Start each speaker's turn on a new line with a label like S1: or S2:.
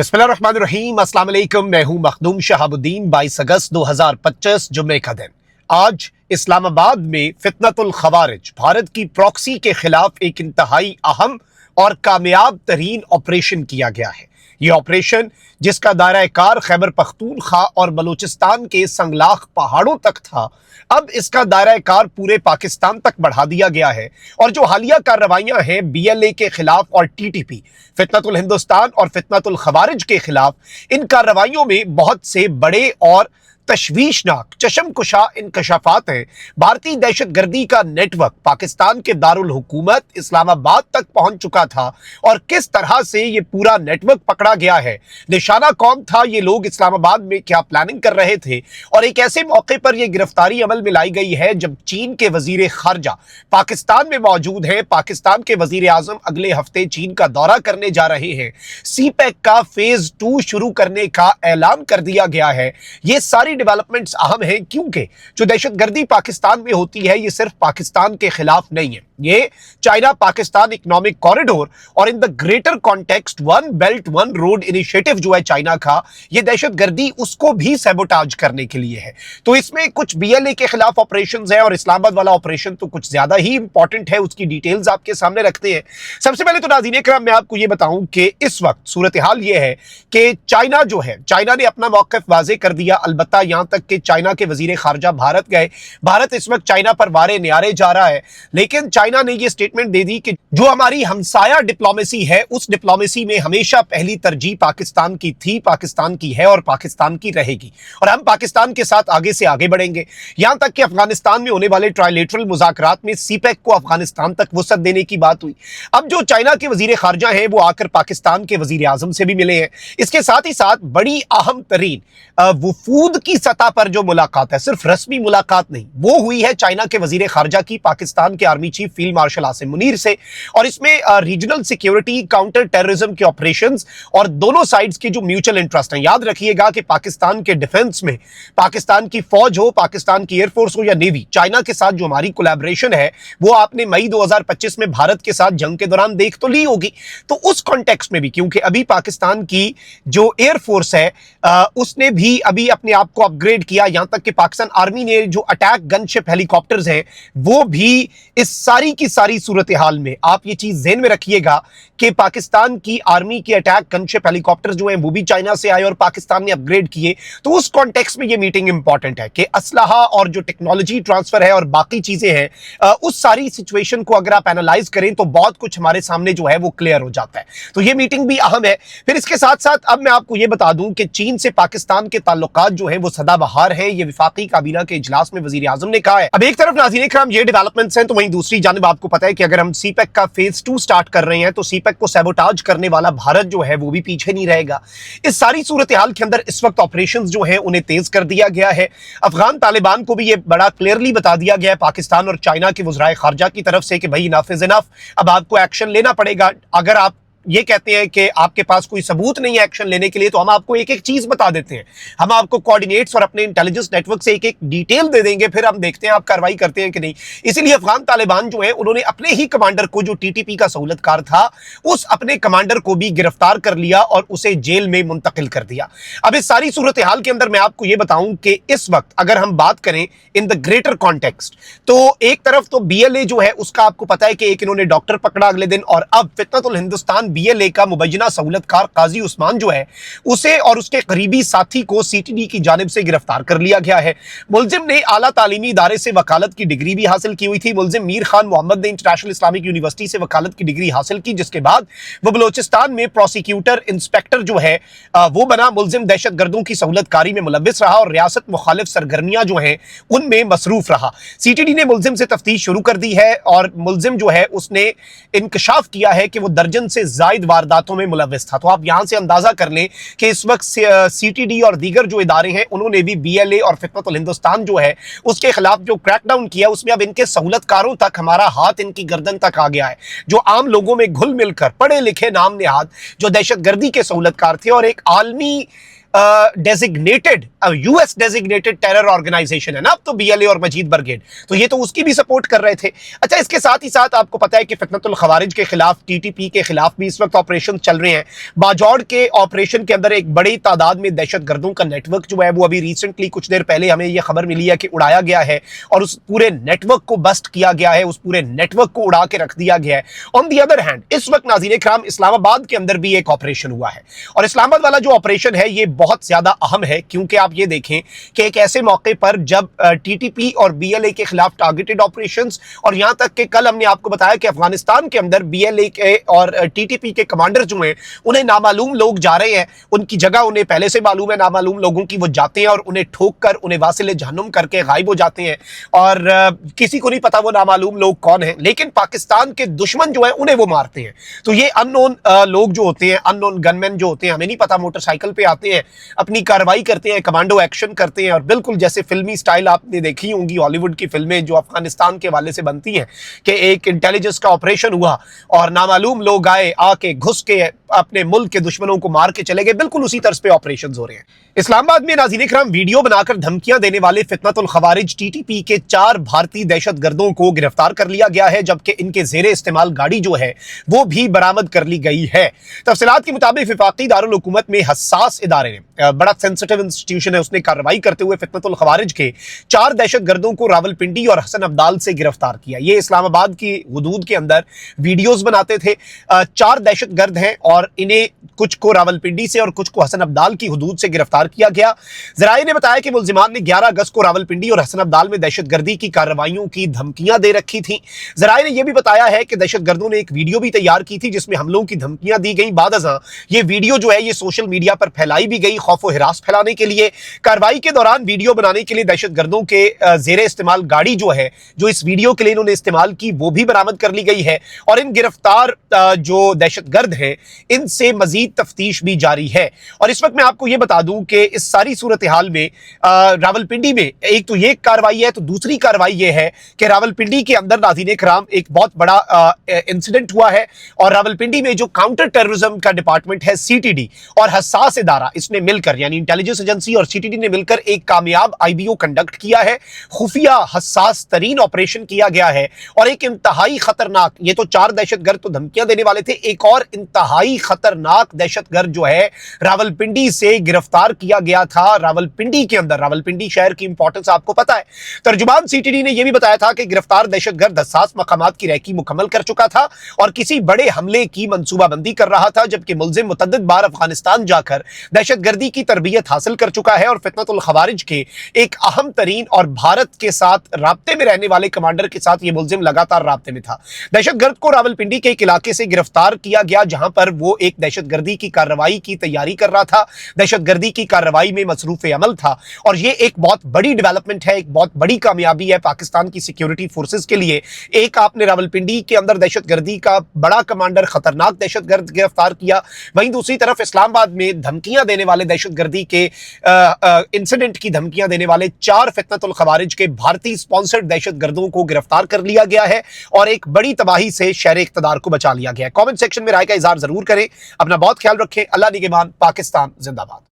S1: बिस्मिल्लाहिर्रहमानिर्रहीम। अस्सलाम वालेकुम। मैं हूं मखदूम शहाबुद्दीन। 22 अगस्त 2025 जुम्मे का दिन। आज इस्लामाबाद में फितनतुल खवारिज भारत की प्रॉक्सी के खिलाफ एक इंतहाई अहम और कामयाब तरीन ऑपरेशन किया गया है। यह ऑपरेशन, जिसका दायरा कार खैबर पख्तूनख्वा और बलूचिस्तान के संगलाख पहाड़ों तक था, अब इसका दायरा कार पूरे पाकिस्तान तक बढ़ा दिया गया है। और जो हालिया कार्रवाइयां हैं BLA के खिलाफ और TTP फितनतुल हिंदुस्तान और फितनतुल खवारिज के खिलाफ, इन कार्रवाइयों में बहुत से बड़े और तशवीशनाक चशमकुशा इंकशाफात हैं। भारतीय दहशतगर्दी का नेटवर्क पाकिस्तान के दारुल हुकूमत इस्लामाबाद तक पहुंच चुका था और किस तरह से ये पूरा नेटवर्क पकड़ा गया है, निशाना कौन था, ये लोग इस्लामाबाद में क्या प्लानिंग कर रहे थे। और एक ऐसे मौके पर यह गिरफ्तारी अमल में लाई गई है जब चीन के वजीर खारजा पाकिस्तान में मौजूद हैं। पाकिस्तान के वजीर आजम अगले हफ्ते चीन का दौरा करने जा रहे हैं। CPEC का फेज 2 शुरू करने का ऐलान कर दिया गया है। ये सारी डेवलपमेंट्स अहम हैं क्योंकि जो दहशतगर्दी पाकिस्तान में होती है, ये सिर्फ पाकिस्तान के खिलाफ नहीं है। ये चाइना पाकिस्तान इकोनॉमिक कॉरिडोर और in the greater context one belt one road initiative जो है चाइना का, ये दहशतगर्दी उसको भी सैबोटाज करने के लिए है। तो इसमें कुछ BLA के खिलाफ ऑपरेशंस हैं और इस्लामाबाद वाला ऑपरेशन तो कुछ ज्यादा ही इंपॉर्टेंट है। उसकी डिटेल्स आपके सामने रखते हैं। सबसे पहले तो नाज़रीन इकराम, मैं आपको ये बताऊं कि इस वक्त सूरत हाल ये है कि चाइना जो है, चाइना ने अपना मौक़िफ़ वाज़े कर दिया। अलबत्ता यहां तक कि चाइना के वजीर खारजा भारत गए। भारत इस वक्त चाइना पर वारे न्यारे जा रहा है, लेकिन चाइना ने यह स्टेटमेंट दे दी कि जो हमारी हमसाया डिप्लोमेसी है, उस डिप्लोमेसी में हमेशा पहली तरजीह पाकिस्तान की थी, पाकिस्तान की है और पाकिस्तान की रहेगी। और हम पाकिस्तान के साथ आगे से आगे बढ़ेंगे। यहां तक कि अफगानिस्तान में होने वाले ट्राइलेटरल मुज़ाकरात में CPEC को अफगानिस्तान तक वसअत देने की बात हुई। अब जो चाइना के वजीर खारजा हैं, वो आकर पाकिस्तान के वजीर आजम से भी मिले हैं। इसके साथ ही साथ बड़ी अहम तरीन वफूद की सतह पर जो मुलाकात है, सिर्फ रस्मी मुलाकात नहीं, वो हुई है चाइना के वजीर खारजा की पाकिस्तान के army chief field marshal Asim Munir से। और इसमें रीजनल सिक्योरिटी, काउंटर टेररिज्म के ऑपरेशंस और दोनों साइड्स के जो म्यूचुअल इंटरेस्ट हैं। याद रखिएगा कि पाकिस्तान के डिफेंस में पाकिस्तान की फौज हो, पाकिस्तान की एयरफोर्स हो या नेवी, चाइना के साथ जो हमारी कोलैबोरेशन है, वो आपने मई 2025 में भारत के साथ जंग के दौरान देख तो ली होगी। तो उस कॉन्टेक्स्ट में भी, क्योंकि अभी पाकिस्तान की जो एयरफोर्स है उसने भी अभी अपने आप को अपग्रेड किया, यहां तक कि पाकिस्तान आर्मी ने जो अटैक गनशिप हेलीकॉप्टर्स हैं, वो भी इस सारी की सारी सूरत हाल में आप ये चीज ज़हन में रखिएगा कि पाकिस्तान की आर्मी की अटैक गनशिप हेलीकॉप्टर्स जो हैं, वो भी चाइना से आए और पाकिस्तान ने अपग्रेड किए। तो उस कॉन्टेक्स्ट में ये मीटिंग इंपॉर्टेंट है कि असलहा और जो टेक्नोलॉजी ट्रांसफर है और बाकी चीजें हैं, उस सारी सिचुएशन को अगर आप एनालाइज करें तो बहुत कुछ हमारे सामने जो है वो क्लियर हो जाता है। तो ये मीटिंग भी अहम है। फिर इसके साथ साथ अब मैं आपको ये बता दूं कि चीन से पाकिस्तान के ताल्लुकात जो है वो सदाबहार है। ये विफाकी काबीना के इजलास में वजीर आजम ने कहा है। अब एक तरफ नाज़रीन इकराम ये डेवलपमेंट्स हैं, तो वहीं दूसरी जानिब आपको पता है कि अगर हम CPEC का फेज 2 स्टार्ट कर रहे हैं तो CPEC को सैबोटाज करने वाला भारत जो है वो भी पीछे नहीं रहेगा। इस सारी सूरत हाल के अंदर इस वक्त ऑपरेशंस जो हैं उन्हें तेज कर दिया गया है। अफगान तालिबान को भी ये बड़ा क्लियरली बता दिया गया है पाकिस्तान और चाइना के वज़राए खारजा की तरफ से कि भाई इनफ इज इनफ, अब आपको एक्शन लेना पड़ेगा। अगर आप ये कहते हैं कि आपके पास कोई सबूत नहीं है एक्शन लेने के लिए, तो हम आपको एक एक चीज बता देते हैं। हम आपको कोऑर्डिनेट्स और अपने इंटेलिजेंस नेटवर्क से एक एक डिटेल दे देंगे, फिर हम देखते हैं आप कार्रवाई करते हैं कि नहीं। इसीलिए अफगान तालिबान जो है, उन्होंने अपने ही कमांडर को, जो TTP का सहूलतकार था, उस अपने कमांडर को भी गिरफ्तार कर लिया और उसे जेल में मुंतकिल कर दिया। अब इस सारी सूरत हाल के अंदर मैं आपको यह बताऊं कि इस वक्त अगर हम बात करें इन द ग्रेटर कॉन्टेक्स्ट, तो एक तरफ तो BLA जो है उसका आपको पता है कि एक इन्होंने डॉक्टर पकड़ा अगले दिन, और अब फितनतुल हिंदुस्तान BLA का मुबैना सहूलतकार काजी उस्मान जो है, उसे और उसके करीबी साथी को CTD की जानिब से गिरफ्तार कर लिया गया है। मुलजिम ने आला तालीमी इदारे से वकालत की डिग्री भी हासिल की हुई थी। मुलजिम मीर खान मोहम्मद ने इंटरनेशनल इस्लामिक यूनिवर्सिटी से वकालत की डिग्री हासिल की, जिसके बाद वो बलोचिस्तान में प्रोसिक्यूटर इंस्पेक्टर जो है वो बना। मुलजिम दहशतगर्दों की सहूलतकारी में मुलव्विस रहा और रियासत मुखालिफ सरगर्मियां जो हैं उनमें मसरूफ रहा। CTD ने मुलजिम से तफ्तीश शुरू कर दी है और मुलजिम जो है उसने इंकशाफ किया है कि वो दर्जन से जायद वारदातों में मुलव्विस था। तो आप यहां से अंदाजा कर लें कि इस वक्त CTD और दीगर जो इदारे हैं उन्होंने भी BLA और फितनतुल हिंदुस्तान जो है उसके खिलाफ जो क्रैकडाउन किया, उसमें अब इनके सहूलतकारों तक हमारा हाथ इनकी गर्दन तक आ गया है, जो आम लोगों में घुल मिलकर पढ़े लिखे नाम नेहाद जो दहशतगर्दी के सहूलतकार थे और एक आलमी designated US designated terror organisation है ना अब तो बीएलए और मजीद ब्रिगेड, तो ये तो उसकी भी सपोर्ट कर रहे थे। अच्छा, इसके साथ ही साथ आपको पता है कि फितनतुल खवारिज के खिलाफ, टीटीपी के खिलाफ भी इस वक्त ऑपरेशन चल रहे हैं। बाजौड़ के ऑपरेशन के अंदर एक बड़ी तादाद में दहशतगर्दों का नेटवर्क जो है वो अभी रिसेंटली कुछ देर पहले हमें यह खबर मिली है कि उड़ाया गया है और उस पूरे नेटवर्क को बस्ट किया गया है, उस पूरे नेटवर्क को उड़ा के रख दिया गया है। ऑन दी अदर हैंड इस वक्त नाज़रीन इकराम इस्लामाबाद के अंदर भी एक ऑपरेशन हुआ है और इस्लामाबाद वाला जो ऑपरेशन है ये बहुत ज्यादा अहम है, क्योंकि आप ये देखें कि एक ऐसे मौके पर जब टीटीपी और बीएलए के खिलाफ टारगेटेड ऑपरेशंस, और यहां तक कि कल हमने आपको बताया कि अफगानिस्तान के अंदर बीएलए के और टीटीपी के कमांडर जो हैं उन्हें नामालूम लोग जा रहे हैं, उनकी जगह उन्हें पहले से मालूम है नामालूम लोगों की, वो जाते हैं और उन्हें ठोक कर उन्हें वासिले जहन्नुम करके गायब हो जाते हैं और किसी को नहीं पता वो नामालूम लोग कौन है, लेकिन पाकिस्तान के दुश्मन जो है उन्हें वो मारते हैं। तो ये अननोन लोग जो होते हैं, अननोन गनमैन जो होते हैं, हमें नहीं पता, मोटरसाइकिल पे आते हैं, अपनी कार्रवाई करते हैं, कमांडो एक्शन करते हैं और बिल्कुल जैसे फिल्मी स्टाइल आपने देखी होंगी हॉलीवुड की फिल्में जो अफगानिस्तान के वाले से बनती हैं कि एक इंटेलिजेंस का ऑपरेशन हुआ और नामालूम लोग आए, आके घुस के अपने मुल्क के दुश्मनों को मार के चले गए, बिल्कुल उसी तरह पे ऑपरेशंस हो रहे हैं। इस्लामाबाद में नाज़रीन इकराम वीडियो बनाकर धमकियां देने वाले फितनतुल खवारिज टीटीपी के 4 भारतीय दहशतगर्दों को गिरफ्तार कर लिया गया है, जबकि इनके ज़ेरे इस्तेमाल गाड़ी जो है वो भी बरामद कर ली गई है। तफसीलात के मुताबिक विफाकी दारुल हुकूमत में हसास इदारे ने, बड़ा सेंसिटिव इंस्टीट्यूशन है, उसने कार्रवाई करते हुए फितनतुल खवारिज के 4 दहशतगर्दों को रावलपिंडी और हसन अब्दाल से गिरफ्तार किया। ये इस्लामाबाद की हुदूद के अंदर वीडियोज बनाते थे। 4 दहशतगर्द हैं और इन्हें कुछ को रावलपिंडी से और कुछ को हसन अब्दाल की हुदूद से गिरफ्तार किया गया। ज़राए ने बताया कि मुल्जिमान ने 11 अगस्त को रावलपिंडी और हसन अब्दाल में दहशतगर्दी की कार्रवाइयों की धमकियां दे रखी थी। ज़राए ने यह भी बताया है कि दहशतगर्दों ने एक वीडियो भी तैयार की थी जिसमें हमलों की धमकियां दी गई। बाद अज़ां ये वीडियो जो है ये सोशल मीडिया पर फैलाई भी गई खौफ व हिरास फैलाने के लिए। कार्रवाई के दौरान वीडियो बनाने के लिए दहशतगर्दों के ज़ेरे इस्तेमाल गाड़ी जो है, जो इस वीडियो के लिए इन्होंने इस्तेमाल की, वो भी बरामद कर ली गई है और इन गिरफ्तार जो दहशतगर्द हैं इनसे मजीद तफ्तीश भी जारी है। और इस वक्त मैं आपको यह बता दूं कि इस सारी सूरत हाल में रावलपिंडी में एक तो ये कार्रवाई है, तो दूसरी कार्रवाई ये है कि रावलपिंडी के अंदर नाज़रीन इकराम एक बहुत बड़ा इंसिडेंट हुआ है और रावलपिंडी में जो काउंटर टेररिज्म का डिपार्टमेंट है सीटीडी और हसास इदारा, इसने मिलकर यानी इंटेलिजेंस एजेंसी और सीटीडी ने मिलकर एक कामयाब आईबीओ कंडक्ट किया है। खुफिया हसास तरीन ऑपरेशन किया गया है और एक इंतहाई खतरनाक, ये तो 4 दहशतगर्द तो धमकियां देने वाले थे, एक और इंतहाई खतरनाक दहशतगर्द जो है रावलपिंडी से गिरफ्तार किया गया था। रावलपिंडी के अंदर, रावलपिंडी शहर की इंपॉर्टेंस आपको पता है। तर्जुमान सीटीडी ने यह भी बताया था कि गिरफ्तार दहशतगर्द हसास मकामात की रैकी मुकम्मल कर चुका था और किसी बड़े हमले की मंसूबाबंदी कर रहा था, जबकि मुल्जिम मुतअद्दिद बार अफगानिस्तान जाकर दहशतगर्दी की तरबियत हासिल कर चुका है और फितनतुल खवारिज के एक अहम तरीन और भारत के साथ राब्ते में रहने वाले कमांडर के साथ यह मुल्जिम लगातार राब्ते में था। दहशतगर्द को रावलपिंडी के एक इलाके से गिरफ्तार किया गया जहां पर वो एक दहशतगर्दी की कार्रवाई की तैयारी कर रहा था, दहशतगर्दी की कार्रवाई में मसरूफ अमल था और ये एक बहुत बड़ी डेवलपमेंट है, एक बहुत बड़ी कामयाबी है पाकिस्तान की सिक्योरिटी फोर्सेस के लिए। एक आपने रावलपिंडी के अंदर दहशतगर्दी का बड़ा कमांडर, खतरनाक दहशतगर्द गिरफ्तार किया, वहीं दूसरी तरफ इस्लामाबाद में धमकियां देने वाले दहशतगर्दी के इंसिडेंट की धमकियां देने वाले 4 फितनतुल खवारिज के भारतीय स्पॉन्सर्ड दहशतगर्दों को गिरफ्तार कर लिया गया है और एक बड़ी तबाही से शहर इख्तिदार को बचा लिया गया है। कमेंट सेक्शन में राय का इजहार जरूर करें। अपना बहुत ख्याल रखें। अल्लाह निगहबान। पाकिस्तान जिंदाबाद।